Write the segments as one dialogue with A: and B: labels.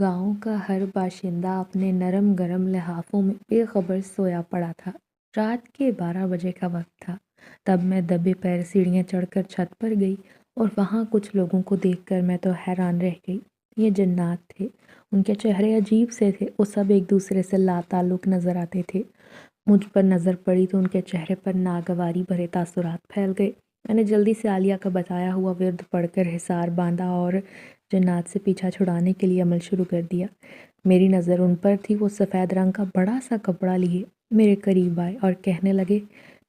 A: گاؤں کا ہر باشندہ اپنے نرم گرم لحافوں میں بے خبر سویا پڑا تھا۔ رات کے 12 بجے کا وقت تھا۔ تب میں دبے پیر سیڑھیاں چڑھ کر چھت پر گئی اور وہاں کچھ لوگوں کو دیکھ کر میں تو حیران رہ گئی۔ یہ جنات تھے۔ ان کے چہرے عجیب سے تھے۔ وہ سب ایک دوسرے سے لا تعلق نظر آتے تھے۔ مجھ پر نظر پڑی تو ان کے چہرے پر ناگواری بھرے تاثرات پھیل گئے۔ میں نے جلدی سے عالیہ کا بتایا ہوا ورد پڑھ کر حصار باندھا اور جنات سے پیچھا چھڑانے کے لیے عمل شروع کر دیا۔ میری نظر ان پر تھی۔ وہ سفید رنگ کا بڑا سا کپڑا لیے میرے قریب آئے اور کہنے لگے،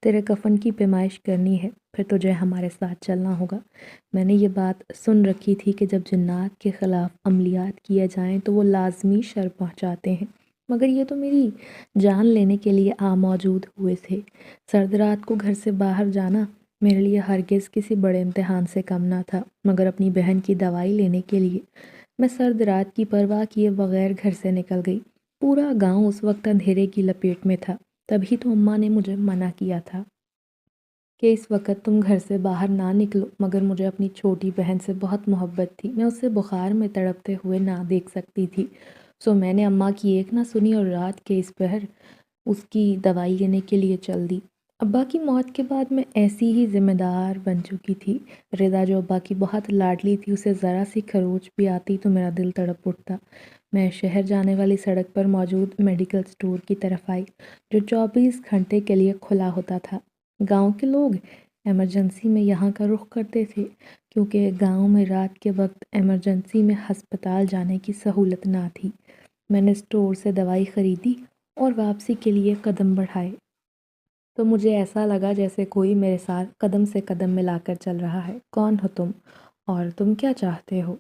A: تیرے کفن کی پیمائش کرنی ہے، پھر تجھے ہمارے ساتھ چلنا ہوگا۔ میں نے یہ بات سن رکھی تھی کہ جب جنات کے خلاف عملیات کیے جائیں تو وہ لازمی شر پہنچاتے ہیں، مگر یہ تو میری جان لینے کے لیے موجود ہوئے تھے۔ سرد رات کو گھر سے باہر جانا میرے لیے ہرگز کسی بڑے امتحان سے کم نہ تھا، مگر اپنی بہن کی دوائی لینے کے لیے میں سرد رات کی پرواہ کیے بغیر گھر سے نکل گئی۔ پورا گاؤں اس وقت اندھیرے کی لپیٹ میں تھا۔ تبھی تو اماں نے مجھے منع کیا تھا کہ اس وقت تم گھر سے باہر نہ نکلو، مگر مجھے اپنی چھوٹی بہن سے بہت محبت تھی۔ میں اسے بخار میں تڑپتے ہوئے نہ دیکھ سکتی تھی، سو میں نے اماں کی ایک نہ سنی اور رات کے اس پہر اس کی دوائی لینے کے لیے چل دی۔ ابا کی موت کے بعد میں ایسی ہی ذمہ دار بن چکی تھی۔ رضا جو ابا کی بہت لاڈلی تھی، اسے ذرا سی خروچ بھی آتی تو میرا دل تڑپ اٹھتا۔ میں شہر جانے والی سڑک پر موجود میڈیکل سٹور کی طرف آئی، جو 24 گھنٹے کے لیے کھلا ہوتا تھا۔ گاؤں کے لوگ ایمرجنسی میں یہاں کا رخ کرتے تھے، کیونکہ گاؤں میں رات کے وقت ایمرجنسی میں ہسپتال جانے کی سہولت نہ تھی۔ میں نے سٹور سے دوائی خریدی اور واپسی کے لیے قدم بڑھائے تو مجھے ایسا لگا جیسے کوئی میرے ساتھ قدم سے قدم ملا کر چل رہا ہے۔ کون ہو تم؟ اور تم کیا چاہتے ہو؟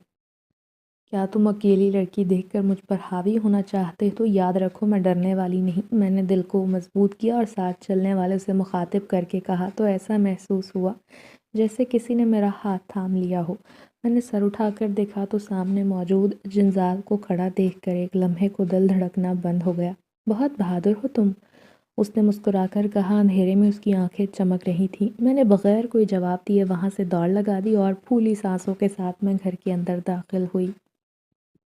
A: کیا تم اکیلی لڑکی دیکھ کر مجھ پر حاوی ہونا چاہتے؟ تو یاد رکھو میں ڈرنے والی نہیں۔ میں نے دل کو مضبوط کیا اور ساتھ چلنے والے سے مخاطب کر کے کہا تو ایسا محسوس ہوا جیسے کسی نے میرا ہاتھ تھام لیا ہو۔ میں نے سر اٹھا کر دیکھا تو سامنے موجود جنزال کو کھڑا دیکھ کر ایک لمحے کو دل دھڑکنا بند ہو گیا۔ بہت بہادر ہو تم، اس نے مسکرا کر کہا۔ اندھیرے میں اس کی آنکھیں چمک رہی تھیں۔ میں نے بغیر کوئی جواب دیے وہاں سے دوڑ لگا دی اور پھولی سانسوں کے ساتھ میں گھر کے اندر داخل ہوئی۔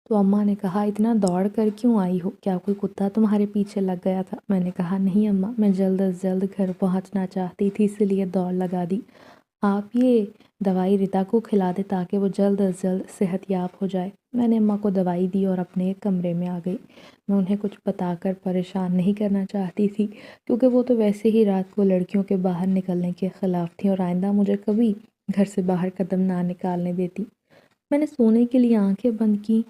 A: تو اماں نے کہا، اتنا دوڑ کر کیوں آئی ہو؟ کیا کوئی کتا تمہارے پیچھے لگ گیا تھا؟ میں نے کہا، نہیں اماں، میں جلد از جلد گھر پہنچنا چاہتی تھی، اس لیے دوڑ لگا دی۔ آپ یہ دوائی رتا کو کھلا دے تاکہ وہ جلد از جلد صحت یاب ہو جائے۔ میں نے اماں کو دوائی دی اور اپنے کمرے میں آ گئی۔ میں انہیں کچھ بتا کر پریشان نہیں کرنا چاہتی تھی، کیونکہ وہ تو ویسے ہی رات کو لڑکیوں کے باہر نکلنے کے خلاف تھیں اور آئندہ مجھے کبھی گھر سے باہر قدم نہ نکالنے دیتی۔ میں نے سونے کے لیے آنکھیں بند کی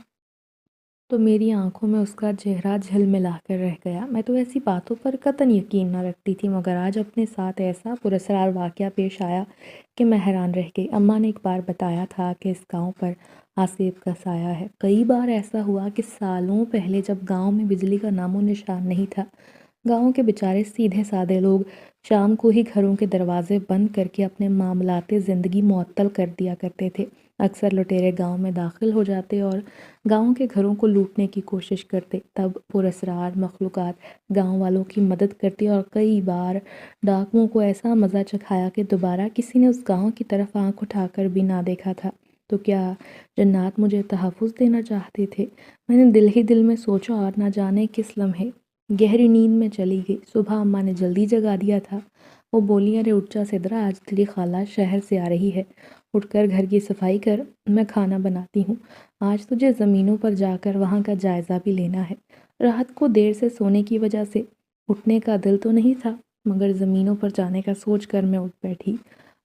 A: تو میری آنکھوں میں اس کا چہرہ جھلملا کر رہ گیا۔ میں تو ایسی باتوں پر قطعاً یقین نہ رکھتی تھی، مگر آج اپنے ساتھ ایسا پراسرار واقعہ پیش آیا کہ میں حیران رہ گئی۔ اماں نے ایک بار بتایا تھا کہ اس گاؤں پر آصف کا سایہ ہے۔ کئی بار ایسا ہوا کہ سالوں پہلے جب گاؤں میں بجلی کا نام و نشان نہیں تھا، گاؤں کے بیچارے سیدھے سادے لوگ شام کو ہی گھروں کے دروازے بند کر کے اپنے معاملات زندگی معطل کر دیا کرتے تھے۔ اکثر لٹیرے گاؤں میں داخل ہو جاتے اور گاؤں کے گھروں کو لوٹنے کی کوشش کرتے۔ تب پراسرار مخلوقات گاؤں والوں کی مدد کرتی اور کئی بار ڈاکوؤں کو ایسا مزہ چکھایا کہ دوبارہ کسی نے اس گاؤں کی طرف آنکھ اٹھا کر بھی نہ دیکھا تھا۔ تو کیا جنات مجھے تحفظ دینا چاہتے تھے؟ میں نے دل ہی دل میں سوچا اور نہ جانے کس لمحے گہری نیند میں چلی گئی۔ صبح اماں نے جلدی جگا دیا تھا۔ وہ بولی، ارے اٹھ جا سدرا، آج تیری خالہ شہر سے آ رہی ہے، اٹھ کر گھر کی صفائی کر، میں کھانا بناتی ہوں۔ آج تجھے زمینوں پر جا کر وہاں کا جائزہ بھی لینا ہے۔ رات کو دیر سے سونے کی وجہ سے اٹھنے کا دل تو نہیں تھا، مگر زمینوں پر جانے کا سوچ کر میں اٹھ بیٹھی۔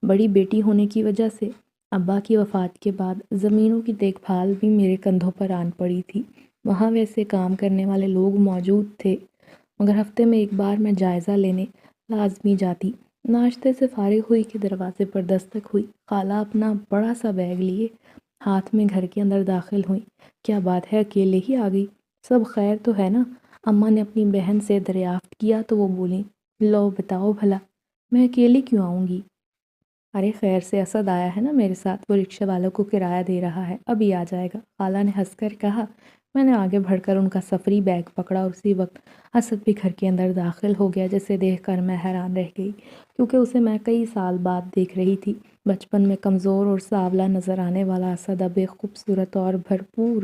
A: بڑی بیٹی ہونے کی وجہ سے ابا کی وفات کے بعد زمینوں کی دیکھ بھال بھی میرے کندھوں پر آن پڑی تھی۔ وہاں ویسے کام کرنے والے لوگ موجود تھے، مگر ہفتے میں ایک بار میں جائزہ لینے لازمی جاتی۔ ناشتے سے فارغ ہوئی کہ دروازے پر دستک ہوئی۔ خالہ اپنا بڑا سا بیگ لیے ہاتھ میں گھر کے اندر داخل ہوئیں۔ کیا بات ہے، اکیلے ہی آ گئی؟ سب خیر تو ہے نا؟ اماں نے اپنی بہن سے دریافت کیا تو وہ بولیں، لو بتاؤ بھلا، میں اکیلی کیوں آؤں گی؟ ارے خیر سے اسد آیا ہے نا میرے ساتھ، وہ رکشے والوں کو کرایہ دے رہا ہے، ابھی آ جائے گا، خالہ نے ہنس کر کہا۔ میں نے آگے بڑھ کر ان کا سفری بیگ پکڑا اور اسی وقت اسد بھی گھر کے اندر داخل ہو گیا، جسے دیکھ کر میں حیران رہ گئی، کیونکہ اسے میں کئی سال بعد دیکھ رہی تھی۔ بچپن میں کمزور اور سانولا نظر آنے والا اسد اب ایک خوبصورت اور بھرپور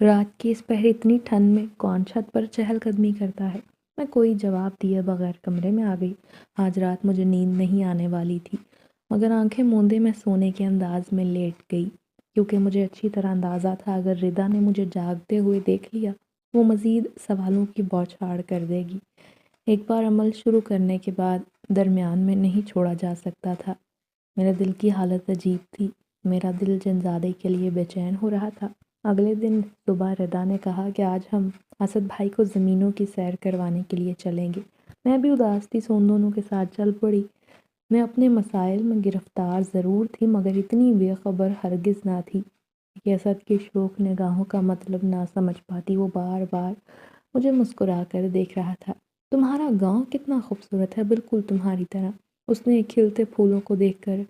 A: رات کی اس پہر اتنی ٹھنڈ میں کون چھت پر چہل قدمی کرتا ہے؟ میں کوئی جواب دیے بغیر کمرے میں آ گئی۔ آج رات مجھے نیند نہیں آنے والی تھی، مگر آنکھیں موندے میں سونے کے انداز میں لیٹ گئی، کیونکہ مجھے اچھی طرح اندازہ تھا اگر ردا نے مجھے جاگتے ہوئے دیکھ لیا وہ مزید سوالوں کی بوچھاڑ کر دے گی۔ ایک بار عمل شروع کرنے کے بعد درمیان میں نہیں چھوڑا جا سکتا تھا۔ میرے دل کی حالت عجیب تھی، میرا دل جنزادے کے لیے بے چین ہو رہا تھا۔ اگلے دن صبح ردا نے کہا کہ آج ہم اسد بھائی کو زمینوں کی سیر کروانے کے لیے چلیں گے۔ میں بھی اداس تھی، سو ان دونوں کے ساتھ چل پڑی۔ میں اپنے مسائل میں گرفتار ضرور تھی مگر اتنی بے خبر ہرگز نہ تھی کہ اسد کی شوخ نگاہوں کا مطلب نہ سمجھ پاتی۔ وہ بار بار مجھے مسکرا کر دیکھ رہا تھا۔ تمہارا گاؤں کتنا خوبصورت ہے، بالکل تمہاری طرح، اس نے کھلتے پھولوں کو دیکھ کر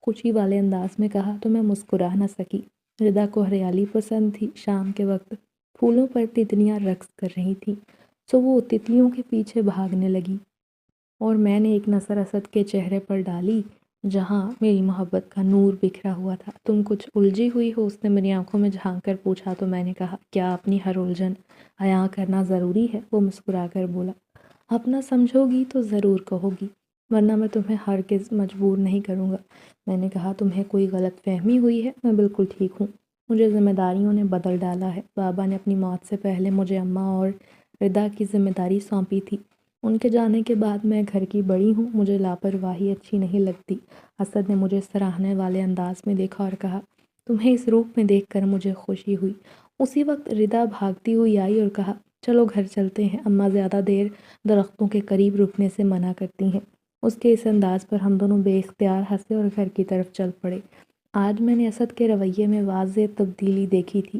A: خوشی والے انداز میں کہا تو میں مسکرا نہ سکی۔ ردا کو ہریالی پسند تھی۔ شام کے وقت پھولوں پر تتلیاں رقص کر رہی تھیں، سو وہ تتلیوں کے پیچھے بھاگنے لگی اور میں نے ایک نظر اسد کے چہرے پر ڈالی جہاں میری محبت کا نور بکھرا ہوا تھا۔ تم کچھ الجھی ہوئی ہو؟ اس نے میری آنکھوں میں جھانک کر پوچھا تو میں نے کہا کیا اپنی ہر الجھن عیاں کرنا ضروری ہے؟ وہ مسکرا کر بولا اپنا سمجھو گی تو ضرور کہو گی، ورنہ میں تمہیں ہرگز مجبور نہیں کروں گا۔ میں نے کہا تمہیں کوئی غلط فہمی ہوئی ہے، میں بالکل ٹھیک ہوں۔ مجھے ذمہ داریوں نے بدل ڈالا ہے۔ بابا نے اپنی موت سے پہلے مجھے اماں اور ردا کی ذمہ داری سونپی تھی، ان کے جانے کے بعد میں گھر کی بڑی ہوں، مجھے لاپرواہی اچھی نہیں لگتی۔ اسد نے مجھے سراہنے والے انداز میں دیکھا اور کہا تمہیں اس روپ میں دیکھ کر مجھے خوشی ہوئی۔ اسی وقت ردا بھاگتی ہوئی آئی اور کہا چلو گھر چلتے ہیں، اماں زیادہ دیر درختوں کے قریب رکنے سے منع کرتی ہیں۔ اس کے اس انداز پر ہم دونوں بے اختیار ہنسے اور گھر کی طرف چل پڑے۔ آج میں نے اسد کے رویے میں واضح تبدیلی دیکھی تھی،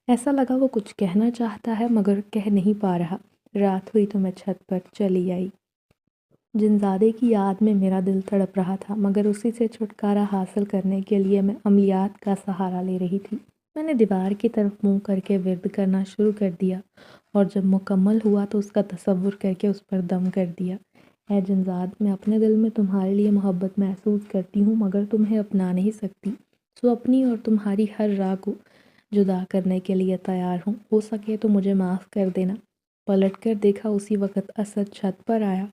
A: ایسا لگا وہ کچھ کہنا چاہتا ہے مگر کہہ نہیں پا رہا۔ رات ہوئی تو میں چھت پر چلی آئی۔ جنزادے کی یاد میں میرا دل تڑپ رہا تھا مگر اسی سے چھٹکارا حاصل کرنے کے لیے میں عملیات کا سہارا لے رہی تھی۔ میں نے دیوار کی طرف منہ کر کے ورد کرنا شروع کر دیا اور جب مکمل ہوا تو اس کا تصور کر کے اس پر دم کر دیا۔ اے جنزاد، میں اپنے دل میں تمہارے لیے محبت محسوس کرتی ہوں مگر تمہیں اپنا نہیں سکتی، سو اپنی اور تمہاری ہر راہ کو جدا کرنے کے لیے تیار ہوں، ہو سکے تو مجھے معاف کر دینا۔ پلٹ کر دیکھا، اسی وقت اسد چھت پر آیا،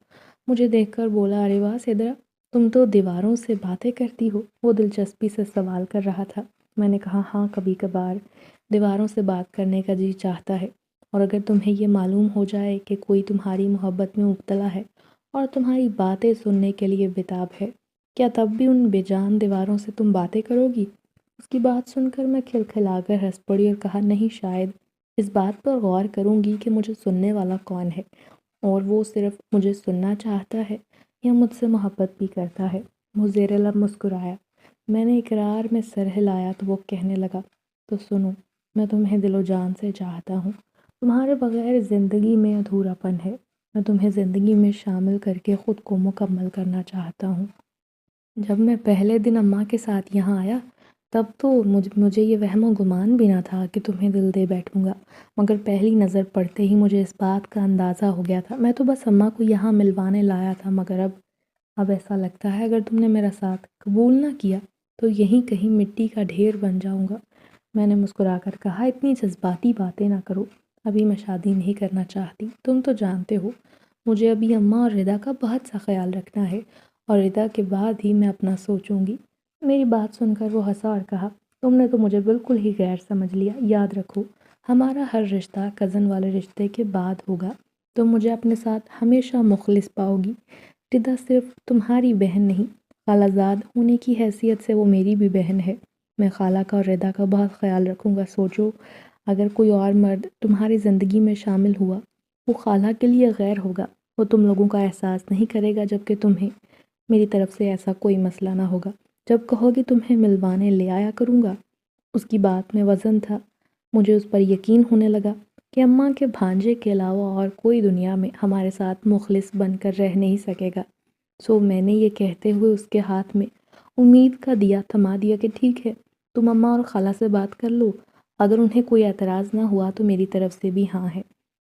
A: مجھے دیکھ کر بولا ارے واہ سدرا، تم تو دیواروں سے باتیں کرتی ہو؟ وہ دلچسپی سے سوال کر رہا تھا۔ میں نے کہا ہاں، کبھی کبھار دیواروں سے بات کرنے کا جی چاہتا ہے، اور اگر تمہیں یہ معلوم ہو جائے کہ کوئی تمہاری محبت میں مبتلا ہے اور تمہاری باتیں سننے کے لیے بےتاب ہے، کیا تب بھی ان بے جان دیواروں سے تم باتیں کرو گی؟ اس کی بات سن کر میں کھلکھلا کر ہنس پڑی اور کہا نہیں، شاید اس بات پر غور کروں گی کہ مجھے سننے والا کون ہے اور وہ صرف مجھے سننا چاہتا ہے یا مجھ سے محبت بھی کرتا ہے۔ وہ زیر لب مسکرایا۔ میں نے اقرار میں سر ہلایا تو وہ کہنے لگا تو سنو، میں تمہیں دل و جان سے چاہتا ہوں، تمہارے بغیر زندگی میں ادھورا پن ہے، میں تمہیں زندگی میں شامل کر کے خود کو مکمل کرنا چاہتا ہوں۔ جب میں پہلے دن اماں کے ساتھ یہاں آیا تب تو مجھے یہ وہم و گمان بھی نہ تھا کہ تمہیں دل دے بیٹھوں گا، مگر پہلی نظر پڑتے ہی مجھے اس بات کا اندازہ ہو گیا تھا۔ میں تو بس اماں کو یہاں ملوانے لایا تھا مگر اب ایسا لگتا ہے اگر تم نے میرا ساتھ قبول نہ کیا تو یہیں کہیں مٹی کا ڈھیر بن جاؤں گا۔ میں نے مسکرا کر کہا اتنی جذباتی باتیں نہ کرو، ابھی میں شادی نہیں کرنا چاہتی، تم تو جانتے ہو مجھے ابھی اماں اور ردا کا بہت سا خیال رکھنا ہے اور ردا کے بعد ہی میں اپنا سوچوں گی۔ میری بات سن کر وہ ہنسا اور کہا تم نے تو مجھے بالکل ہی غیر سمجھ لیا، یاد رکھو ہمارا ہر رشتہ کزن والے رشتے کے بعد ہوگا، تم مجھے اپنے ساتھ ہمیشہ مخلص پاؤ گی۔ ردا صرف تمہاری بہن نہیں، خالہ زاد ہونے کی حیثیت سے وہ میری بھی بہن ہے، میں خالہ کا اور ردا کا بہت خیال رکھوں گا۔ سوچو اگر کوئی اور مرد تمہاری زندگی میں شامل ہوا، وہ خالہ کے لیے غیر ہوگا، وہ تم لوگوں کا احساس نہیں کرے گا، جبکہ تمہیں میری طرف سے ایسا کوئی مسئلہ نہ ہوگا، جب کہو گی تمہیں ملوانے لے آیا کروں گا۔ اس کی بات میں وزن تھا، مجھے اس پر یقین ہونے لگا کہ اماں کے بھانجے کے علاوہ اور کوئی دنیا میں ہمارے ساتھ مخلص بن کر رہ نہیں سکے گا۔ سو میں نے یہ کہتے ہوئے اس کے ہاتھ میں امید کا دیا تھما دیا کہ ٹھیک ہے، تم اماں اور خالہ سے بات کر لو، اگر انہیں کوئی اعتراض نہ ہوا تو میری طرف سے بھی ہاں ہے۔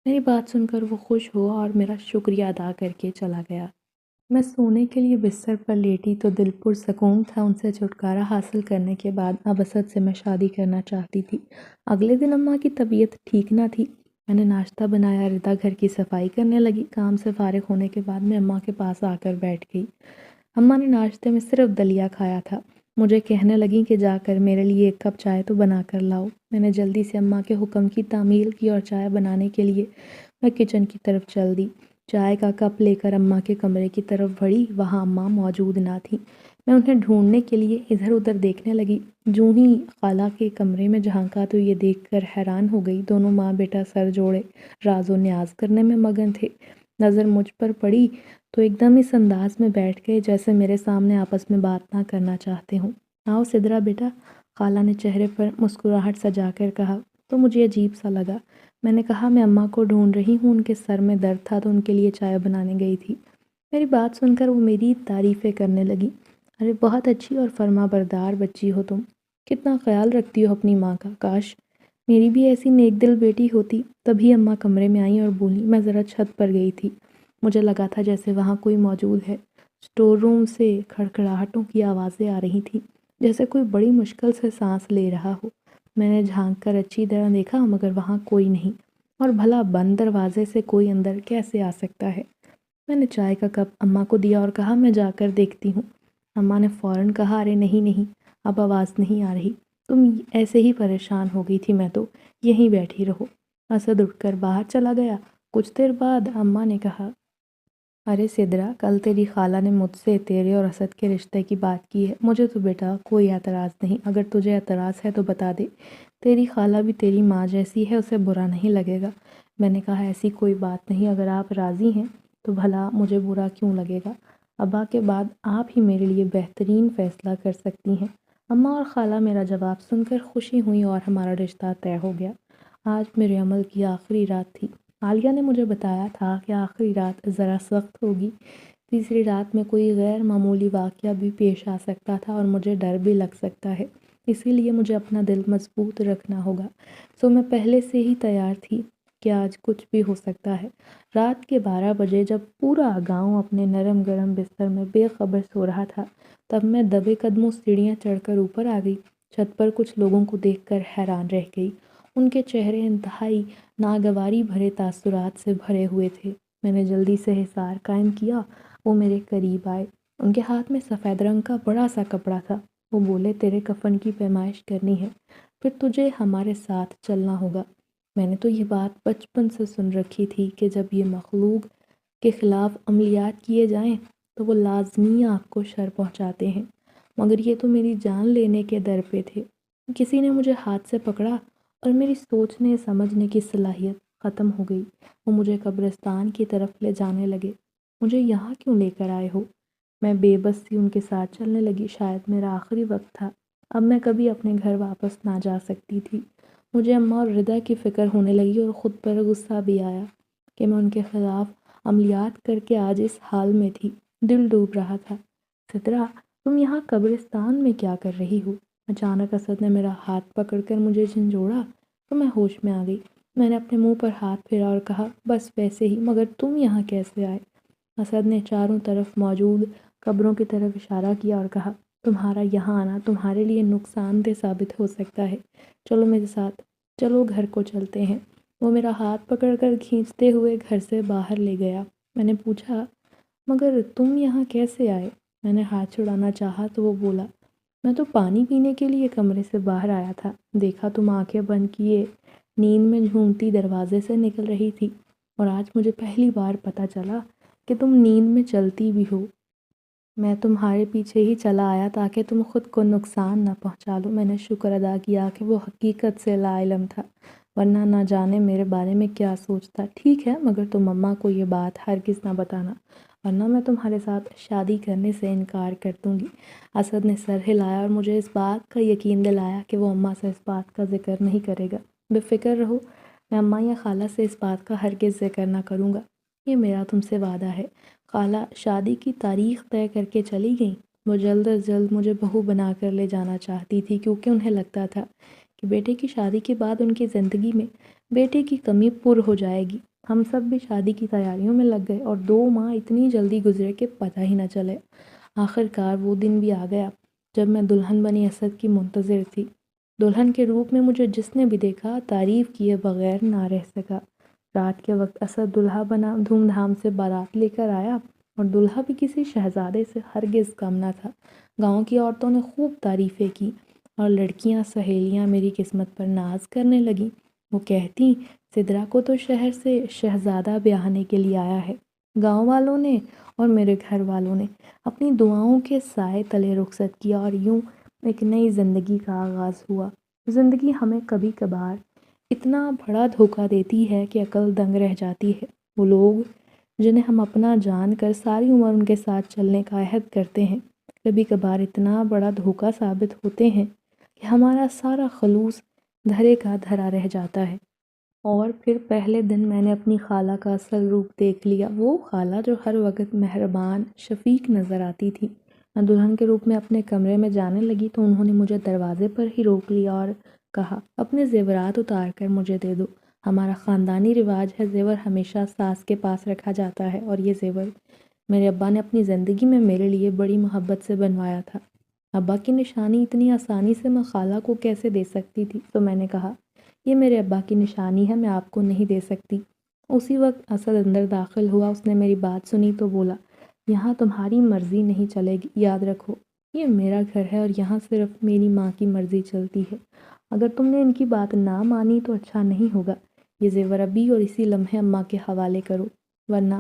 A: میری بات سن کر وہ خوش ہوا اور میرا شکریہ ادا کر کے چلا گیا۔ میں سونے کے لیے بستر پر لیٹی تو دل پرسکون تھا۔ ان سے چھٹکارا حاصل کرنے کے بعد اب اسد سے میں شادی کرنا چاہتی تھی۔ اگلے دن اماں کی طبیعت ٹھیک نہ تھی۔ میں نے ناشتہ بنایا، ردا گھر کی صفائی کرنے لگی۔ کام سے فارغ ہونے کے بعد میں اماں کے پاس آ کر بیٹھ گئی۔ اماں نے ناشتے میں صرف دلیا کھایا تھا۔ مجھے کہنے لگیں کہ جا کر میرے لیے ایک کپ چائے تو بنا کر لاؤ۔ میں نے جلدی سے اماں کے حکم کی تعمیل کی اور چائے بنانے کے لیے میں کچن کی طرف چل دی۔ چائے کا کپ لے کر اماں کے کمرے کی طرف بڑھی، وہاں اماں موجود نہ تھیں۔ میں انہیں ڈھونڈنے کے لیے ادھر ادھر دیکھنے لگی۔ جوں ہی خالہ کے کمرے میں جھانکا تو یہ دیکھ کر حیران ہو گئی۔ دونوں ماں بیٹا سر جوڑے راز و نیاز کرنے میں مگن تھے۔ نظر مجھ پر پڑی تو ایک دم اس انداز میں بیٹھ گئے جیسے میرے سامنے آپس میں بات نہ کرنا چاہتے ہوں۔ آؤ سدرا بیٹا، خالہ نے چہرے پر مسکراہٹ سجا کر کہا تو مجھے عجیب سا لگا۔ میں نے کہا میں اماں کو ڈھونڈ رہی ہوں، ان کے سر میں درد تھا تو ان کے لیے چائے بنانے گئی تھی۔ میری بات سن کر وہ میری تعریفیں کرنے لگی۔ ارے بہت اچھی اور فرما بردار بچی ہو تم، کتنا خیال رکھتی ہو اپنی ماں کا، کاش میری بھی ایسی نیک دل بیٹی ہوتی۔ تبھی اماں کمرے میں آئیں اور بولی۔ میں ذرا چھت پر گئی تھی، مجھے لگا تھا جیسے وہاں کوئی موجود ہے۔ اسٹور روم سے کھڑکھڑاہٹوں کی آوازیں آ رہی تھیں، جیسے کوئی بڑی مشکل سے سانس لے رہا ہو۔ میں نے جھانک کر اچھی طرح دیکھا مگر وہاں کوئی نہیں، اور بھلا بند دروازے سے کوئی اندر کیسے آ سکتا ہے؟ میں نے چائے کا کپ اماں کو دیا اور کہا میں جا کر دیکھتی ہوں۔ اماں نے فوراً کہا ارے نہیں، اب آواز نہیں آ رہی، تم ایسے ہی پریشان ہو گئی تھی، میں تو یہیں بیٹھی رہو۔ اسد اٹھ کر باہر چلا گیا۔ کچھ دیر بعد اماں نے کہا ارے سدرا، کل تیری خالہ نے مجھ سے تیرے اور اسد کے رشتے کی بات کی ہے۔ مجھے تو بیٹا کوئی اعتراض نہیں، اگر تجھے اعتراض ہے تو بتا دے۔ تیری خالہ بھی تیری ماں جیسی ہے، اسے برا نہیں لگے گا۔ میں نے کہا ایسی کوئی بات نہیں، اگر آپ راضی ہیں تو بھلا مجھے برا کیوں لگے گا؟ ابا کے بعد آپ ہی میرے لیے بہترین فیصلہ کر سکتی ہیں۔ اماں اور خالہ میرا جواب سن کر خوشی ہوئی اور ہمارا رشتہ طے ہو گیا۔ آج میرے عمل کی آخری رات تھی۔ عالیہ نے مجھے بتایا تھا کہ آخری رات ذرا سخت ہوگی۔ تیسری رات میں کوئی غیر معمولی واقعہ بھی پیش آ سکتا تھا اور مجھے ڈر بھی لگ سکتا ہے، اسی لیے مجھے اپنا دل مضبوط رکھنا ہوگا۔ سو میں پہلے سے ہی تیار تھی کہ آج کچھ بھی ہو سکتا ہے۔ رات کے 12 بجے جب پورا گاؤں اپنے نرم گرم بستر میں بے خبر سو رہا تھا، تب میں دبے قدموں سیڑھیاں چڑھ کر اوپر آ گئی۔ چھت پر کچھ لوگوں کو دیکھ کر حیران رہ گئی۔ ان کے چہرے انتہائی ناگواری بھرے تاثرات سے بھرے ہوئے تھے۔ میں نے جلدی سے حصار قائم کیا۔ وہ میرے قریب آئے۔ ان کے ہاتھ میں سفید رنگ کا بڑا سا کپڑا تھا۔ وہ بولے تیرے کفن کی پیمائش کرنی ہے، پھر تجھے ہمارے ساتھ چلنا ہوگا۔ میں نے تو یہ بات بچپن سے سن رکھی تھی کہ جب یہ مخلوق کے خلاف عملیات کیے جائیں تو وہ لازمی آپ کو شر پہنچاتے ہیں، مگر یہ تو میری جان لینے کے در پہ تھے۔ کسی نے مجھے ہاتھ سے پکڑا اور میری سوچنے سمجھنے کی صلاحیت ختم ہو گئی۔ وہ مجھے قبرستان کی طرف لے جانے لگے۔ مجھے یہاں کیوں لے کر آئے ہو؟ میں بے بس سی ان کے ساتھ چلنے لگی۔ شاید میرا آخری وقت تھا، اب میں کبھی اپنے گھر واپس نہ جا سکتی تھی۔ مجھے اماں اور ردا کی فکر ہونے لگی اور خود پر غصہ بھی آیا کہ میں ان کے خلاف عملیات کر کے آج اس حال میں تھی۔ دل ڈوب رہا تھا۔ سدرا، تم یہاں قبرستان میں کیا کر رہی ہو؟ اچانک اسد نے میرا ہاتھ پکڑ کر مجھے جھنجھوڑا تو میں ہوش میں آ گئی۔ میں نے اپنے منہ پر ہاتھ پھیرا اور کہا بس ویسے ہی، مگر تم یہاں کیسے آئے؟ اسد نے چاروں طرف موجود قبروں کی طرف اشارہ کیا اور کہا تمہارا یہاں آنا تمہارے لیے نقصان دہ ثابت ہو سکتا ہے، چلو میرے ساتھ، چلو گھر کو چلتے ہیں۔ وہ میرا ہاتھ پکڑ کر کھینچتے ہوئے گھر سے باہر لے گیا۔ میں نے پوچھا مگر تم یہاں کیسے آئے؟ میں نے ہاتھ چھڑانا چاہا تو وہ بولا میں تو پانی پینے کے لیے کمرے سے باہر آیا تھا، دیکھا تم آنکھیں بند کیے نیند میں جھومتی دروازے سے نکل رہی تھی، اور آج مجھے پہلی بار پتہ چلا کہ تم نیند میں چلتی بھی ہو۔ میں تمہارے پیچھے ہی چلا آیا تاکہ تم خود کو نقصان نہ پہنچا لو۔ میں نے شکر ادا کیا کہ وہ حقیقت سے لا علم تھا، ورنہ نہ جانے میرے بارے میں کیا سوچتا۔ ٹھیک ہے، مگر تم اماں کو یہ بات ہرگز نہ بتانا، ورنہ میں تمہارے ساتھ شادی کرنے سے انکار کر دوں گی۔ اسد نے سر ہلایا اور مجھے اس بات کا یقین دلایا کہ وہ اماں سے اس بات کا ذکر نہیں کرے گا۔ بے فکر رہو، میں اماں یا خالہ سے اس بات کا ہرگز ذکر نہ کروں گا، یہ میرا تم سے وعدہ ہے۔ خالہ شادی کی تاریخ طے کر کے چلی گئیں۔ وہ جلد از جلد مجھے بہو بنا کر لے جانا چاہتی تھی، کیونکہ انہیں لگتا تھا کہ بیٹے کی شادی کے بعد ان کی زندگی میں بیٹے کی کمی پر ہو جائے گی۔ ہم سب بھی شادی کی تیاریوں میں لگ گئے اور 2 ماہ اتنی جلدی گزرے کہ پتہ ہی نہ چلے۔ آخر کار وہ دن بھی آ گیا جب میں دلہن بنی اسد کی منتظر تھی۔ دلہن کے روپ میں مجھے جس نے بھی دیکھا تعریف کیے بغیر نہ رہ سکا۔ رات کے وقت اسد دلہا بنا دھوم دھام سے بارات لے کر آیا اور دلہا بھی کسی شہزادے سے ہرگز کم نہ تھا۔ گاؤں کی عورتوں نے خوب تعریفیں کی اور لڑکیاں سہیلیاں میری قسمت پر ناز کرنے لگیں۔ وہ کہتی سدرا کو تو شہر سے شہزادہ بیاہنے کے لیے آیا ہے۔ گاؤں والوں نے اور میرے گھر والوں نے اپنی دعاؤں کے سائے تلے رخصت کیا اور یوں ایک نئی زندگی کا آغاز ہوا۔ زندگی ہمیں کبھی کبھار اتنا بڑا دھوکہ دیتی ہے کہ عقل دنگ رہ جاتی ہے۔ وہ لوگ جنہیں ہم اپنا جان کر ساری عمر ان کے ساتھ چلنے کا عہد کرتے ہیں، کبھی کبھار اتنا بڑا دھوکہ ثابت ہوتے ہیں کہ ہمارا سارا خلوص دھرے کا دھرا رہ جاتا ہے۔ اور پھر پہلے دن میں نے اپنی خالہ کا اصل روپ دیکھ لیا، وہ خالہ جو ہر وقت مہربان شفیق نظر آتی تھی۔ میں دلہن کے روپ میں اپنے کمرے میں جانے لگی تو انہوں نے مجھے دروازے پر ہی روک لیا اور کہا اپنے زیورات اتار کر مجھے دے دو۔ ہمارا خاندانی رواج ہے زیور ہمیشہ ساس کے پاس رکھا جاتا ہے، اور یہ زیور میرے ابا نے اپنی زندگی میں میرے لیے بڑی محبت سے بنوایا تھا۔ ابا کی نشانی اتنی آسانی سے میں خالہ کو کیسے دے سکتی تھی؟ تو میں نے کہا یہ میرے ابا کی نشانی ہے، میں آپ کو نہیں دے سکتی۔ اسی وقت اسد اندر داخل ہوا، اس نے میری بات سنی تو بولا یہاں تمہاری مرضی نہیں چلے گی، یاد رکھو یہ میرا گھر ہے اور یہاں صرف میری ماں کی مرضی چلتی ہے۔ اگر تم نے ان کی بات نہ مانی تو اچھا نہیں ہوگا۔ یہ زیور ابھی اور اسی لمحے اماں کے حوالے کرو، ورنہ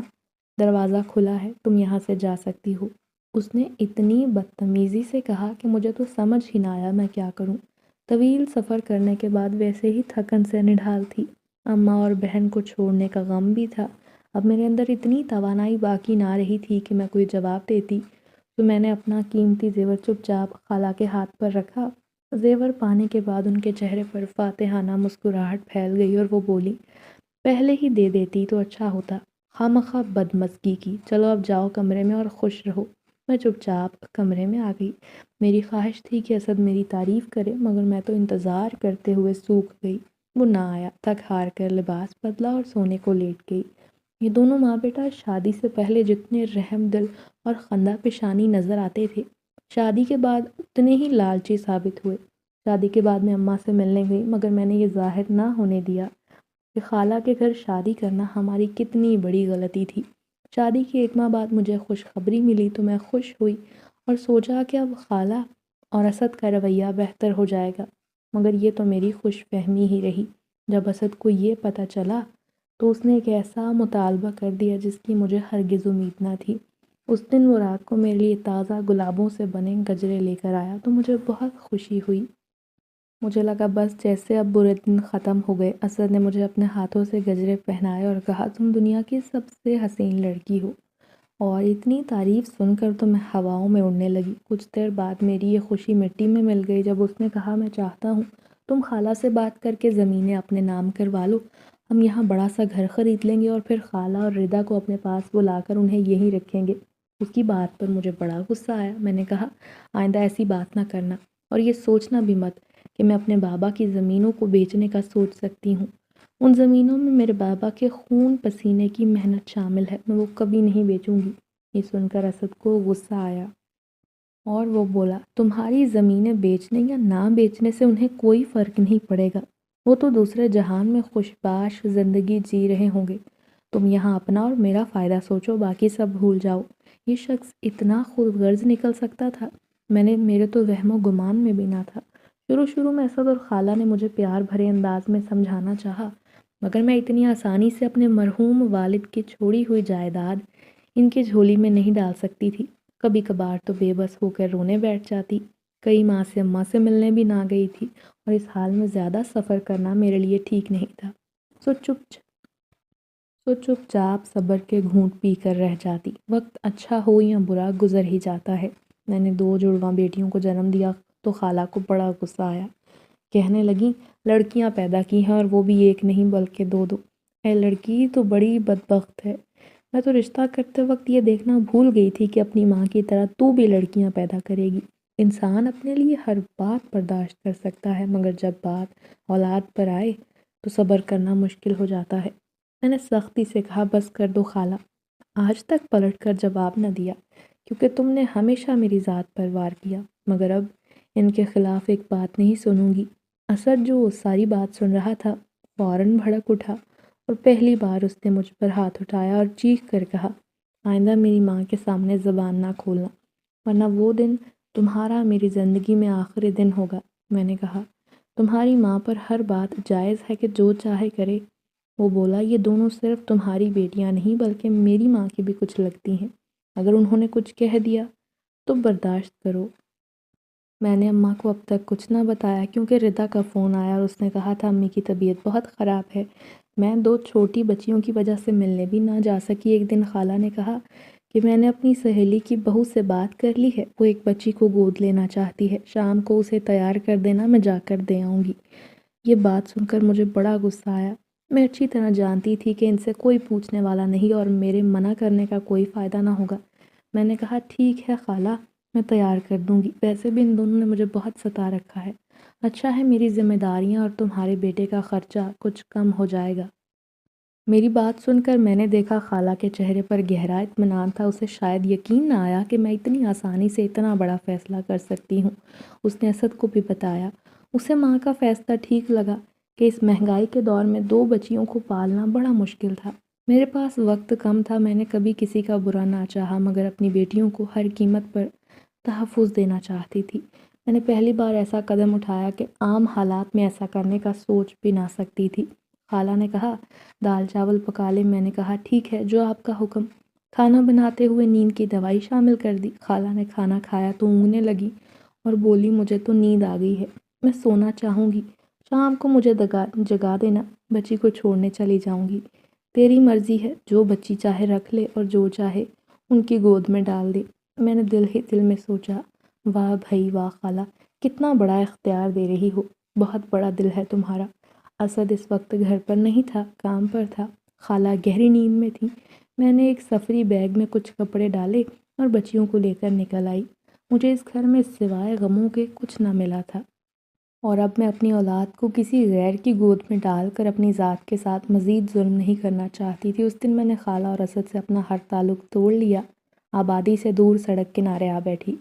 A: دروازہ کھلا ہے، تم یہاں سے جا سکتی ہو۔ اس نے اتنی بدتمیزی سے کہا کہ مجھے تو سمجھ ہی نہ آیا میں کیا کروں۔ طویل سفر کرنے کے بعد ویسے ہی تھکن سے نڈھال تھی، اماں اور بہن کو چھوڑنے کا غم بھی تھا۔ اب میرے اندر اتنی توانائی باقی نہ رہی تھی کہ میں کوئی جواب دیتی، تو میں نے اپنا قیمتی زیور چپ چاپ خالہ کے ہاتھ پر رکھا۔ زیور پانے کے بعد ان کے چہرے پر فاتحانہ مسکراہٹ پھیل گئی اور وہ بولی پہلے ہی دے دیتی تو اچھا ہوتا، خواہ بدمزگی کی، چلو اب جاؤ کمرے میں اور خوش رہو۔ میں چپ چاپ کمرے میں آ گئی۔ میری خواہش تھی کہ اسد میری تعریف کرے، مگر میں تو انتظار کرتے ہوئے سوکھ گئی۔ وہ نہ آیا، تھک ہار کر لباس بدلا اور سونے کو لیٹ گئی۔ یہ دونوں ماں بیٹا شادی سے پہلے جتنے رحم دل اور خندہ پیشانی نظر آتے تھے، شادی کے بعد اتنے ہی لالچی ثابت ہوئے۔ شادی کے بعد میں اماں سے ملنے گئی، مگر میں نے یہ ظاہر نہ ہونے دیا کہ خالہ کے گھر شادی کرنا ہماری کتنی بڑی غلطی تھی۔ شادی کے 1 ماہ بعد مجھے خوشخبری ملی تو میں خوش ہوئی اور سوچا کہ اب خالہ اور اسد کا رویہ بہتر ہو جائے گا، مگر یہ تو میری خوش فہمی ہی رہی۔ جب اسد کو یہ پتہ چلا تو اس نے ایک ایسا مطالبہ کر دیا جس کی مجھے ہرگز امید نہ تھی۔ اس دن وہ رات کو میرے لیے تازہ گلابوں سے بنے گجرے لے کر آیا تو مجھے بہت خوشی ہوئی۔ مجھے لگا بس جیسے اب برے دن ختم ہو گئے۔ اسد نے مجھے اپنے ہاتھوں سے گجرے پہنائے اور کہا تم دنیا کی سب سے حسین لڑکی ہو، اور اتنی تعریف سن کر تو میں ہواؤں میں اڑنے لگی۔ کچھ دیر بعد میری یہ خوشی مٹی میں مل گئی جب اس نے کہا میں چاہتا ہوں تم خالہ سے بات کر کے زمینیں اپنے نام کروا لو، ہم یہاں بڑا سا گھر خرید لیں گے اور پھر خالہ اور ردا کو اپنے پاس بلا کر انہیں یہیں رکھیں گے۔ اس کی بات پر مجھے بڑا غصہ آیا۔ میں نے کہا آئندہ ایسی بات نہ کرنا، اور یہ سوچنا بھی مت کہ میں اپنے بابا کی زمینوں کو بیچنے کا سوچ سکتی ہوں۔ ان زمینوں میں میرے بابا کے خون پسینے کی محنت شامل ہے، میں وہ کبھی نہیں بیچوں گی۔ یہ سن کر اسد کو غصہ آیا اور وہ بولا تمہاری زمینیں بیچنے یا نہ بیچنے سے انہیں کوئی فرق نہیں پڑے گا، وہ تو دوسرے جہان میں خوشباش زندگی جی رہے ہوں گے، تم یہاں اپنا اور میرا فائدہ سوچو، باقی سب بھول جاؤ۔ یہ شخص اتنا خود غرض نکل سکتا تھا، میرے تو وہم و گمان میں بھی نہ تھا۔ شروع میں اسد اور خالہ نے مجھے پیار بھرے انداز میں سمجھانا چاہا، مگر میں اتنی آسانی سے اپنے مرحوم والد کی چھوڑی ہوئی جائیداد ان کی جھولی میں نہیں ڈال سکتی تھی۔ کبھی کبھار تو بے بس ہو کر رونے بیٹھ جاتی، کئی ماہ سے اماں سے ملنے بھی نہ گئی تھی، اور اس حال میں زیادہ سفر کرنا میرے لیے ٹھیک نہیں تھا۔ سو چپ چاپ صبر کے گھونٹ پی کر رہ جاتی۔ وقت اچھا ہو یا برا گزر ہی جاتا ہے۔ میں نے 2 جڑواں بیٹیوں کو جنم دیا تو خالہ کو بڑا غصہ آیا، کہنے لگیں لڑکیاں پیدا کی ہیں اور وہ بھی 1 نہیں بلکہ 2۔ اے لڑکی تو بڑی بدبخت ہے، میں تو رشتہ کرتے وقت یہ دیکھنا بھول گئی تھی کہ اپنی ماں کی طرح تو بھی لڑکیاں پیدا کرے گی۔ انسان اپنے لیے ہر بات برداشت کر سکتا ہے، مگر جب بات اولاد پر آئے تو صبر کرنا مشکل ہو جاتا ہے۔ میں نے سختی سے کہا بس کر دو خالہ۔ آج تک پلٹ کر جواب نہ دیا کیونکہ تم نے ہمیشہ میری ذات پر وار کیا، مگر اب ان کے خلاف ایک بات نہیں سنوں گی۔ اسد جو ساری بات سن رہا تھا فوراً بھڑک اٹھا اور پہلی بار اس نے مجھ پر ہاتھ اٹھایا اور چیخ کر کہا، آئندہ میری ماں کے سامنے زبان نہ کھولنا، ورنہ وہ دن تمہارا میری زندگی میں آخری دن ہوگا۔ میں نے کہا، تمہاری ماں پر ہر بات جائز ہے کہ جو چاہے کرے۔ وہ بولا، یہ دونوں صرف تمہاری بیٹیاں نہیں بلکہ میری ماں کی بھی کچھ لگتی ہیں، اگر انہوں نے کچھ کہہ دیا تو برداشت کرو۔ میں نے اماں کو اب تک کچھ نہ بتایا کیونکہ ردا کا فون آیا اور اس نے کہا تھا امی کی طبیعت بہت خراب ہے۔ میں 2 چھوٹی بچیوں کی وجہ سے ملنے بھی نہ جا سکی۔ ایک دن خالہ نے کہا کہ میں نے اپنی سہیلی کی بہو سے بات کر لی ہے، وہ ایک بچی کو گود لینا چاہتی ہے، شام کو اسے تیار کر دینا، میں جا کر دے آؤں گی۔ یہ بات سن کر مجھے بڑا غصہ آیا۔ میں اچھی طرح جانتی تھی کہ ان سے کوئی پوچھنے والا نہیں اور میرے منع کرنے کا کوئی فائدہ نہ ہوگا۔ میں نے کہا، ٹھیک ہے خالہ، میں تیار کر دوں گی، ویسے بھی ان دونوں نے مجھے بہت ستا رکھا ہے، اچھا ہے میری ذمہ داریاں اور تمہارے بیٹے کا خرچہ کچھ کم ہو جائے گا۔ میری بات سن کر میں نے دیکھا خالہ کے چہرے پر گہرا اطمینان تھا، اسے شاید یقین نہ آیا کہ میں اتنی آسانی سے اتنا بڑا فیصلہ کر سکتی ہوں۔ اس نے اسد کو بھی بتایا۔ اسے ماں کا فیصلہ ٹھیک لگا کہ اس مہنگائی کے دور میں 2 بچیوں کو پالنا بڑا مشکل تھا۔ میرے پاس وقت کم تھا، میں نے کبھی کسی کا برا نہ چاہا مگر اپنی بیٹیوں کو ہر قیمت پر تحفظ دینا چاہتی تھی۔ میں نے پہلی بار ایسا قدم اٹھایا کہ عام حالات میں ایسا کرنے کا سوچ بھی نہ سکتی تھی۔ خالہ نے کہا، دال چاول پکا لے؟ میں نے کہا، ٹھیک ہے، جو آپ کا حکم۔ کھانا بناتے ہوئے نیند کی دوائی شامل کر دی۔ خالہ نے کھانا کھایا تو اونگنے لگی اور بولی، مجھے تو نیند آ گئی ہے، میں سونا چاہوں گی، شام کو مجھے جگا دینا، بچی کو چھوڑنے چلی جاؤں گی۔ تیری مرضی ہے، جو بچی چاہے رکھ لے اور جو چاہے ان کی گود میں ڈال دے۔ میں نے دل ہی دل میں سوچا، واہ بھائی واہ خالہ، کتنا بڑا اختیار دے رہی ہو، بہت بڑا دل ہے تمہارا۔ اسد اس وقت گھر پر نہیں تھا، کام پر تھا۔ خالہ گہری نیند میں تھی۔ میں نے ایک سفری بیگ میں کچھ کپڑے ڈالے اور بچیوں کو لے کر نکل آئی۔ مجھے اس گھر میں سوائے غموں کے کچھ نہ ملا تھا، اور اب میں اپنی اولاد کو کسی غیر کی گود میں ڈال کر اپنی ذات کے ساتھ مزید ظلم نہیں کرنا چاہتی تھی۔ اس دن میں نے خالہ اور اسد سے اپنا ہر تعلق توڑ لیا، آبادی سے دور سڑک کنارے آ بیٹھی۔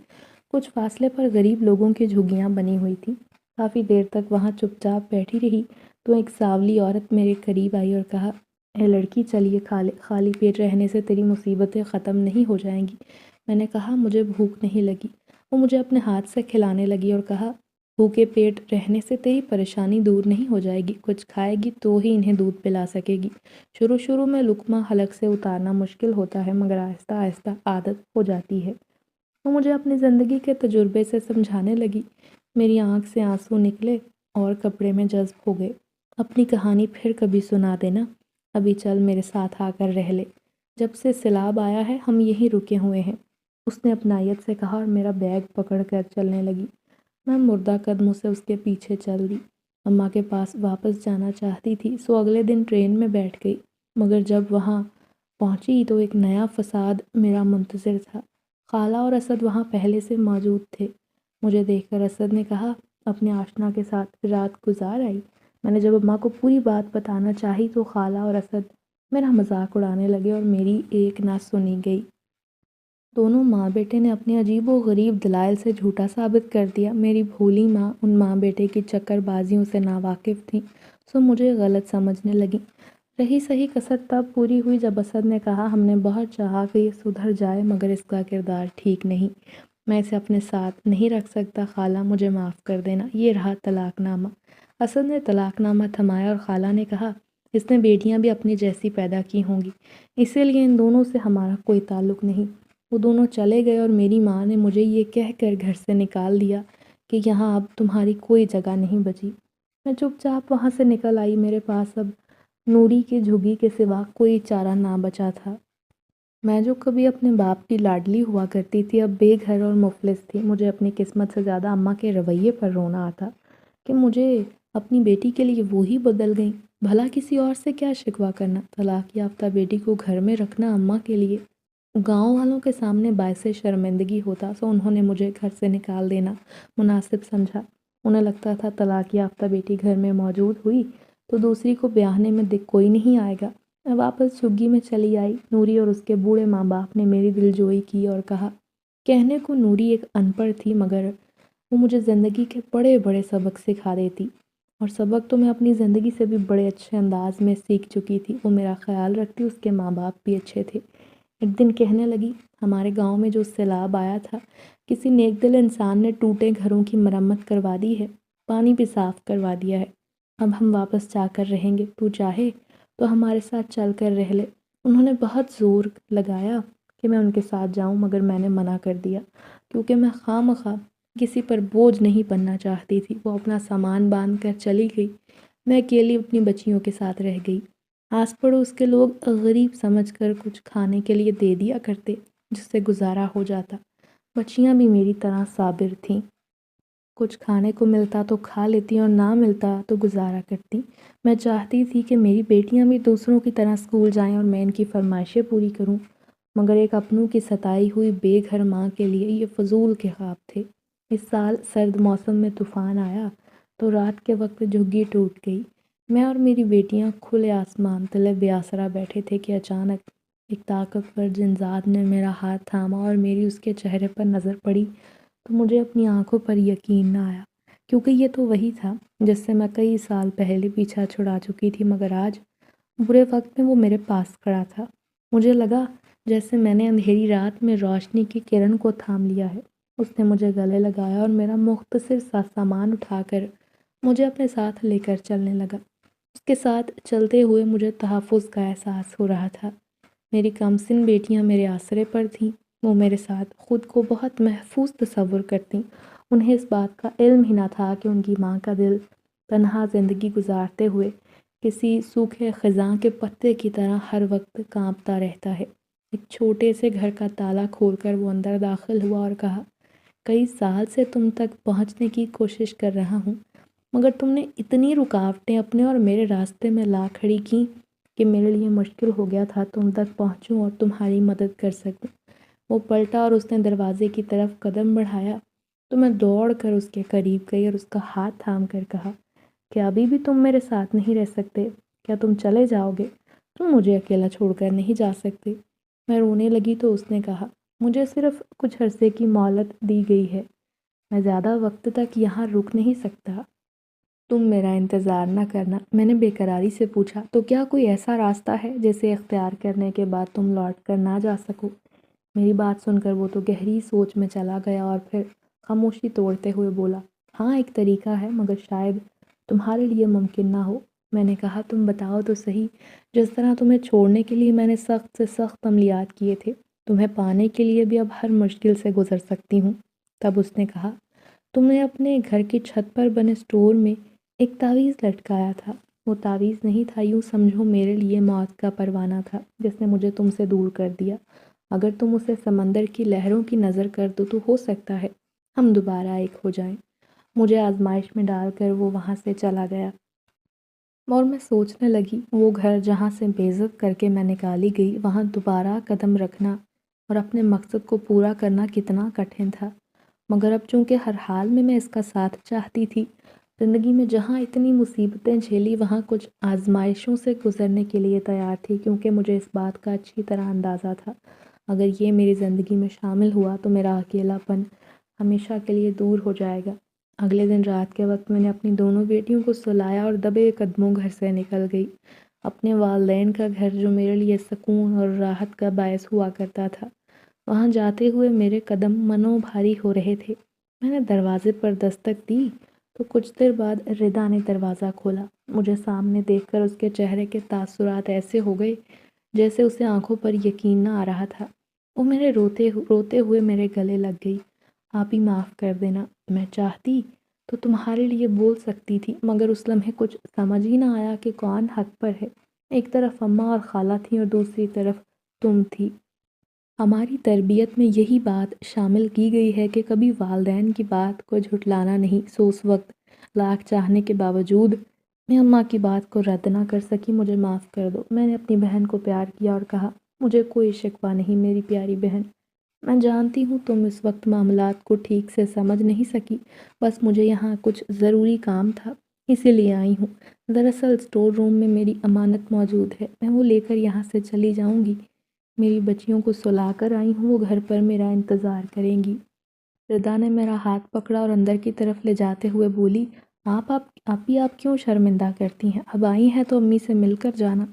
A: کچھ فاصلے پر غریب لوگوں کی جھگیاں بنی ہوئی تھیں۔ کافی دیر تک وہاں چپ چاپ بیٹھی رہی تو ایک سانولی عورت میرے قریب آئی اور کہا، اے لڑکی، چلیے خالی پیٹ رہنے سے تیری مصیبتیں ختم نہیں ہو جائیں گی۔ میں نے کہا، مجھے بھوک نہیں لگی۔ وہ مجھے اپنے ہاتھ سے کھلانے لگی اور کہا، بھوکے پیٹ رہنے سے تیری پریشانی دور نہیں ہو جائے گی، کچھ کھائے گی تو ہی انہیں دودھ پلا سکے گی۔ شروع میں لقمہ حلق سے اتارنا مشکل ہوتا ہے مگر آہستہ آہستہ عادت ہو جاتی ہے۔ وہ مجھے اپنی زندگی کے تجربے سے سمجھانے لگی۔ میری آنکھ سے آنسو نکلے اور کپڑے میں جذب ہو گئے۔ اپنی کہانی پھر کبھی سنا دینا، ابھی چل میرے ساتھ آ کر رہ لے، جب سے سیلاب آیا ہے ہم یہیں رکے ہوئے ہیں، اس نے اپنائیت سے کہا اور میرا بیگ پکڑ کر چلنے لگی۔ میں مردہ قدموں سے اس کے پیچھے چل دی۔ اماں کے پاس واپس جانا چاہتی تھی سو اگلے دن ٹرین میں بیٹھ گئی، مگر جب وہاں پہنچی تو ایک نیا فساد میرا منتظر تھا۔ خالہ اور اسد وہاں پہلے سے موجود تھے۔ مجھے دیکھ کر اسد نے کہا، اپنے آشنا کے ساتھ رات گزار آئی؟ میں نے جب اماں کو پوری بات بتانا چاہی تو خالہ اور اسد میرا مذاق اڑانے لگے اور میری ایک نہ سنی گئی۔ دونوں ماں بیٹے نے اپنے عجیب و غریب دلائل سے جھوٹا ثابت کر دیا۔ میری بھولی ماں ان ماں بیٹے کی چکر بازیوں سے ناواقف تھیں سو مجھے غلط سمجھنے لگیں۔ رہی صحیح کسر تب پوری ہوئی جب اسد نے کہا، ہم نے بہت چاہا کہ یہ سدھر جائے مگر اس کا کردار ٹھیک نہیں، میں اسے اپنے ساتھ نہیں رکھ سکتا، خالہ مجھے معاف کر دینا۔ یہ رہا طلاق نامہ۔ اسد نے طلاق نامہ تھمایا اور خالہ نے کہا، اس نے بیٹیاں بھی اپنی جیسی پیدا کی ہوں گی، اسی لیے ان دونوں سے ہمارا کوئی تعلق نہیں۔ وہ دونوں چلے گئے اور میری ماں نے مجھے یہ کہہ کر گھر سے نکال دیا کہ یہاں اب تمہاری کوئی جگہ نہیں بچی۔ میں چپ چاپ وہاں سے نکل آئی، میرے پاس اب نوری کی جھگی کے سوا کوئی چارہ نہ بچا تھا۔ میں جو کبھی اپنے باپ کی لاڈلی ہوا کرتی تھی اب بے گھر اور مفلس تھی۔ مجھے اپنی قسمت سے زیادہ اماں کے رویے پر رونا آتا کہ مجھے اپنی بیٹی کے لیے وہی بدل گئیں۔ بھلا کسی اور سے کیا شکوہ کرنا، طلاق یافتہ بیٹی کو گھر میں رکھنا اماں کے لیے گاؤں والوں کے سامنے باعث شرمندگی ہوتا سو انہوں نے مجھے گھر سے نکال دینا مناسب سمجھا۔ انہیں لگتا تھا طلاق یافتہ بیٹی گھر میں موجود ہوئی تو دوسری کو بیاہنے میں کوئی نہیں آئے گا، میں واپس جھگی میں چلی آئی۔ نوری اور اس کے بوڑھے ماں باپ نے میری دلجوئی کی اور کہا، کہنے کو نوری ایک ان پڑھ تھی مگر وہ مجھے زندگی کے بڑے بڑے سبق سکھا دیتی، اور سبق تو میں اپنی زندگی سے بھی بڑے اچھے انداز میں سیکھ چکی تھی۔ وہ میرا خیال رکھتی، اس کے ماں باپ بھی اچھے تھے۔ ایک دن کہنے لگی، ہمارے گاؤں میں جو سیلاب آیا تھا، کسی نیک دل انسان نے ٹوٹے گھروں کی مرمت کروا دی ہے، پانی بھی صاف کروا دیا ہے۔ اب ہم واپس جا کر رہیں گے، تو چاہے تو ہمارے ساتھ چل کر رہ لے۔ انہوں نے بہت زور لگایا کہ میں ان کے ساتھ جاؤں، مگر میں نے منع کر دیا کیونکہ میں خواہ کسی پر بوجھ نہیں بننا چاہتی تھی۔ وہ اپنا سامان باندھ کر چلی گئی، میں اکیلی اپنی بچیوں کے ساتھ رہ گئی۔ آس پڑوس کے لوگ غریب سمجھ کر کچھ کھانے کے لیے دے دیا کرتے، جس سے گزارا ہو جاتا۔ بچیاں بھی میری طرح صابر تھیں، کچھ کھانے کو ملتا تو کھا لیتی اور نہ ملتا تو گزارا کرتی۔ میں چاہتی تھی کہ میری بیٹیاں بھی دوسروں کی طرح اسکول جائیں اور میں ان کی فرمائشیں پوری کروں، مگر ایک اپنوں کی ستائی ہوئی بے گھر ماں کے لیے یہ فضول کے خواب تھے۔ اس سال سرد موسم میں طوفان آیا تو رات کے وقت جھگی ٹوٹ گئی۔ میں اور میری بیٹیاں کھلے آسمان تلے بے آسرا بیٹھے تھے کہ اچانک ایک طاقتور جنذاب نے میرا ہاتھ تھاما اور میری اس کے چہرے پر نظر پڑی تو مجھے اپنی آنکھوں پر یقین نہ آیا، کیونکہ یہ تو وہی تھا جس سے میں کئی سال پہلے پیچھا چھڑا چکی تھی، مگر آج برے وقت میں وہ میرے پاس کھڑا تھا۔ مجھے لگا جیسے میں نے اندھیری رات میں روشنی کی کرن کو تھام لیا ہے۔ اس نے مجھے گلے لگایا اور میرا مختصر سا سامان اٹھا کر مجھے اپنے ساتھ لے کر چلنے لگا۔ اس کے ساتھ چلتے ہوئے مجھے تحفظ کا احساس ہو رہا تھا۔ میری کمسن بیٹیاں میرے آسرے پر تھیں، وہ میرے ساتھ خود کو بہت محفوظ تصور کرتیں۔ انہیں اس بات کا علم ہی نہ تھا کہ ان کی ماں کا دل تنہا زندگی گزارتے ہوئے کسی سوکھے خزاں کے پتے کی طرح ہر وقت کانپتا رہتا ہے۔ ایک چھوٹے سے گھر کا تالا کھول کر وہ اندر داخل ہوا اور کہا، کئی سال سے تم تک پہنچنے کی کوشش کر رہا ہوں، مگر تم نے اتنی رکاوٹیں اپنے اور میرے راستے میں لا کھڑی کیں کہ میرے لیے مشکل ہو گیا تھا تم تک پہنچوں اور تمہاری مدد کر سکوں۔ وہ پلٹا اور اس نے دروازے کی طرف قدم بڑھایا تو میں دوڑ کر اس کے قریب گئی اور اس کا ہاتھ تھام کر کہا، کیا ابھی بھی تم میرے ساتھ نہیں رہ سکتے؟ کیا تم چلے جاؤ گے؟ تم مجھے اکیلا چھوڑ کر نہیں جا سکتے۔ میں رونے لگی تو اس نے کہا، مجھے صرف کچھ عرصے کی مہلت دی گئی ہے، میں زیادہ وقت تک یہاں رک نہیں سکتا۔ تم میرا انتظار نہ کرنا۔ میں نے بے قراری سے پوچھا، تو کیا کوئی ایسا راستہ ہے جسے اختیار کرنے کے بعد تم لوٹ کر نہ جا سکو؟ میری بات سن کر وہ تو گہری سوچ میں چلا گیا اور پھر خاموشی توڑتے ہوئے بولا، ہاں ایک طریقہ ہے، مگر شاید تمہارے لیے ممکن نہ ہو۔ میں نے کہا، تم بتاؤ تو صحیح۔ جس طرح تمہیں چھوڑنے کے لیے میں نے سخت سے سخت عملیات کیے تھے، تمہیں پانے کے لیے بھی اب ہر مشکل سے گزر سکتی ہوں۔ تب اس نے کہا، تم نے اپنے گھر کی چھت پر بنے اسٹور میں ایک تعویذ لٹکایا تھا۔ وہ تعویذ نہیں تھا، یوں سمجھو میرے لیے موت کا پروانہ تھا جس نے مجھے تم سے دور کر دیا۔ اگر تم اسے سمندر کی لہروں کی نظر کر دو تو ہو سکتا ہے ہم دوبارہ ایک ہو جائیں۔ مجھے آزمائش میں ڈال کر وہ وہاں سے چلا گیا اور میں سوچنے لگی وہ گھر جہاں سے بے عزت کر کے میں نکالی گئی، وہاں دوبارہ قدم رکھنا اور اپنے مقصد کو پورا کرنا کتنا کٹھن تھا۔ مگر اب چونکہ ہر حال میں اس کا ساتھ چاہتی تھی، زندگی میں جہاں اتنی مصیبتیں جھیلی وہاں کچھ آزمائشوں سے گزرنے کے لیے تیار تھی، کیونکہ مجھے اس بات کا اچھی طرح اندازہ تھا اگر یہ میری زندگی میں شامل ہوا تو میرا اکیلا پن ہمیشہ کے لیے دور ہو جائے گا۔ اگلے دن رات کے وقت میں نے اپنی دونوں بیٹیوں کو سلایا اور دبے قدموں گھر سے نکل گئی، اپنے والدین کا گھر جو میرے لیے سکون اور راحت کا باعث ہوا کرتا تھا۔ وہاں جاتے ہوئے میرے قدم منو بھاری ہو رہے تھے۔ میں نے دروازے پر دستک دی تو کچھ دیر بعد ردا نے دروازہ کھولا۔ مجھے سامنے دیکھ کر اس کے چہرے کے تاثرات ایسے ہو گئے جیسے اسے آنکھوں پر یقین نہ آ رہا تھا۔ وہ میرے روتے ہوئے میرے گلے لگ گئی۔ آپ ہی معاف کر دینا، میں چاہتی تو تمہارے لیے بول سکتی تھی، مگر اس لمحے کچھ سمجھ ہی نہ آیا کہ کون حق پر ہے۔ ایک طرف اماں اور خالہ تھیں اور دوسری طرف تم تھی۔ ہماری تربیت میں یہی بات شامل کی گئی ہے کہ کبھی والدین کی بات کو جھٹلانا نہیں، سو اس وقت لاکھ چاہنے کے باوجود میں اماں کی بات کو رد نہ کر سکی۔ مجھے معاف کر دو۔ میں نے اپنی بہن کو پیار کیا اور کہا، مجھے کوئی شکوہ نہیں میری پیاری بہن، میں جانتی ہوں تم اس وقت معاملات کو ٹھیک سے سمجھ نہیں سکی، بس مجھے یہاں کچھ ضروری کام تھا اسی لیے آئی ہوں۔ دراصل اسٹور روم میں میری امانت موجود ہے، میں وہ لے کر یہاں سے چلی جاؤں گی۔ میری بچیوں کو سلا کر آئی ہوں، وہ گھر پر میرا انتظار کریں گی۔ ردا نے میرا ہاتھ پکڑا اور اندر کی طرف لے جاتے ہوئے بولی، آپ کیوں شرمندہ کرتی ہیں؟ اب آئی ہیں تو امی سے مل کر جانا۔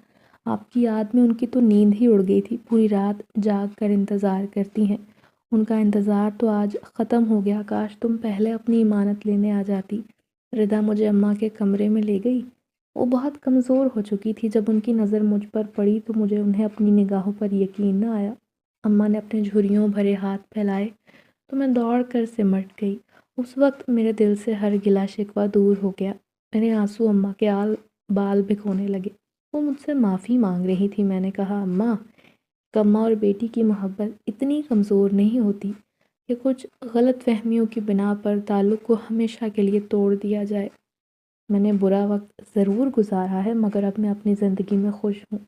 A: آپ کی یاد میں ان کی تو نیند ہی اڑ گئی تھی، پوری رات جاگ کر انتظار کرتی ہیں۔ ان کا انتظار تو آج ختم ہو گیا، کاش تم پہلے اپنی امانت لینے آ جاتی۔ ردا مجھے اماں کے کمرے میں لے گئی۔ وہ بہت کمزور ہو چکی تھی، جب ان کی نظر مجھ پر پڑی تو مجھے انہیں اپنی نگاہوں پر یقین نہ آیا۔ اماں نے اپنے جھریوں بھرے ہاتھ پھیلائے تو میں دوڑ کر سمٹ گئی۔ اس وقت میرے دل سے ہر گلہ شکوہ دور ہو گیا۔ میرے آنسو اماں کے بال بھگونے لگے۔ وہ مجھ سے معافی مانگ رہی تھی۔ میں نے کہا، اماں، اماں اور بیٹی کی محبت اتنی کمزور نہیں ہوتی کہ کچھ غلط فہمیوں کی بنا پر تعلق کو ہمیشہ کے لیے توڑ دیا جائے۔ میں نے برا وقت ضرور گزارا ہے، مگر اب میں اپنی زندگی میں خوش ہوں۔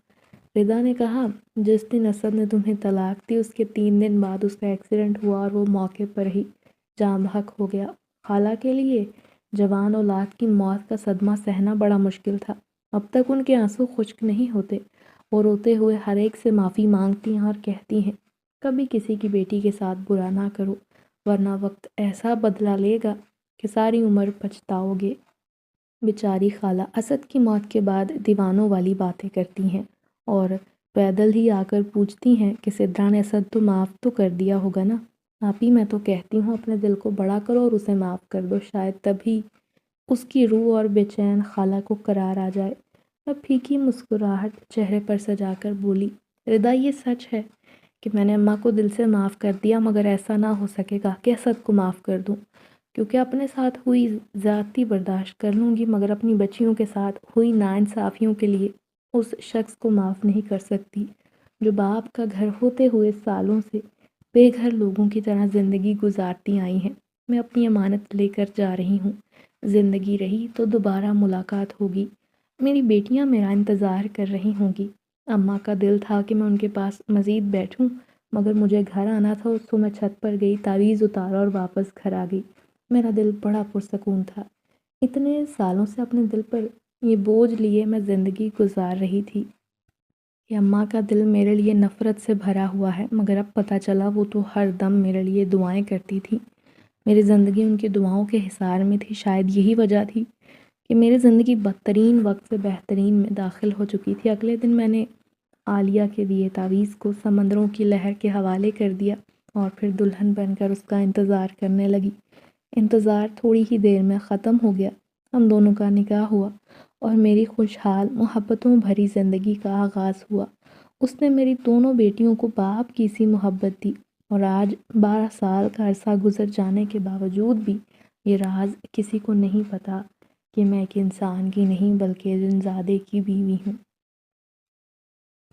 A: ردا نے کہا، جس دن اسد نے تمہیں طلاق دی اس کے 3 دن بعد اس کا ایکسیڈنٹ ہوا اور وہ موقع پر ہی جاں بحق ہو گیا۔ خالہ کے لیے جوان اولاد کی موت کا صدمہ سہنا بڑا مشکل تھا۔ اب تک ان کے آنسو خشک نہیں ہوتے۔ وہ روتے ہوئے ہر ایک سے معافی مانگتی ہیں اور کہتی ہیں، کبھی کسی کی بیٹی کے ساتھ برا نہ کرو، ورنہ وقت ایسا بدلہ لے گا کہ ساری عمر پچھتاؤ گے۔ بیچاری خالہ اسد کی موت کے بعد دیوانوں والی باتیں کرتی ہیں اور پیدل ہی آ کر پوچھتی ہیں کہ سدرا نے اسد تو معاف تو کر دیا ہوگا نا؟ آپ ہی، میں تو کہتی ہوں اپنے دل کو بڑا کرو اور اسے معاف کر دو، شاید تبھی اس کی روح اور بے چین خالہ کو قرار آ جائے۔ اب پھیکی مسکراہٹ چہرے پر سجا کر بولی، ردا، یہ سچ ہے کہ میں نے اماں کو دل سے معاف کر دیا، مگر ایسا نہ ہو سکے گا کہ اسد کو معاف کر دوں، کیونکہ اپنے ساتھ ہوئی زیادتی برداشت کر لوں گی، مگر اپنی بچیوں کے ساتھ ہوئی ناانصافیوں کے لیے اس شخص کو معاف نہیں کر سکتی جو باپ کا گھر ہوتے ہوئے سالوں سے بے گھر لوگوں کی طرح زندگی گزارتی آئی ہیں۔ میں اپنی امانت لے کر جا رہی ہوں، زندگی رہی تو دوبارہ ملاقات ہوگی، میری بیٹیاں میرا انتظار کر رہی ہوں گی۔ اماں کا دل تھا کہ میں ان کے پاس مزید بیٹھوں، مگر مجھے گھر آنا تھا، اس کو میں چھت پر گئی، تعویذ اتارا اور واپس گھر آ گئی۔ میرا دل بڑا پرسکون تھا۔ اتنے سالوں سے اپنے دل پر یہ بوجھ لیے میں زندگی گزار رہی تھی کہ اماں کا دل میرے لیے نفرت سے بھرا ہوا ہے، مگر اب پتہ چلا وہ تو ہر دم میرے لیے دعائیں کرتی تھی۔ میری زندگی ان کی دعاؤں کے حصار میں تھی۔ شاید یہی وجہ تھی کہ میری زندگی بدترین وقت سے بہترین میں داخل ہو چکی تھی۔ اگلے دن میں نے عالیہ کے دیے تعویذ کو سمندروں کی لہر کے حوالے کر دیا اور پھر دلہن بن کر اس کا انتظار کرنے لگی۔ انتظار تھوڑی ہی دیر میں ختم ہو گیا۔ ہم دونوں کا نکاح ہوا اور میری خوشحال محبتوں بھری زندگی کا آغاز ہوا۔ اس نے میری دونوں بیٹیوں کو باپ کی سی محبت دی، اور آج 12 سال کا عرصہ گزر جانے کے باوجود بھی یہ راز کسی کو نہیں پتا کہ میں ایک انسان کی نہیں بلکہ جنزادے کی بیوی ہوں۔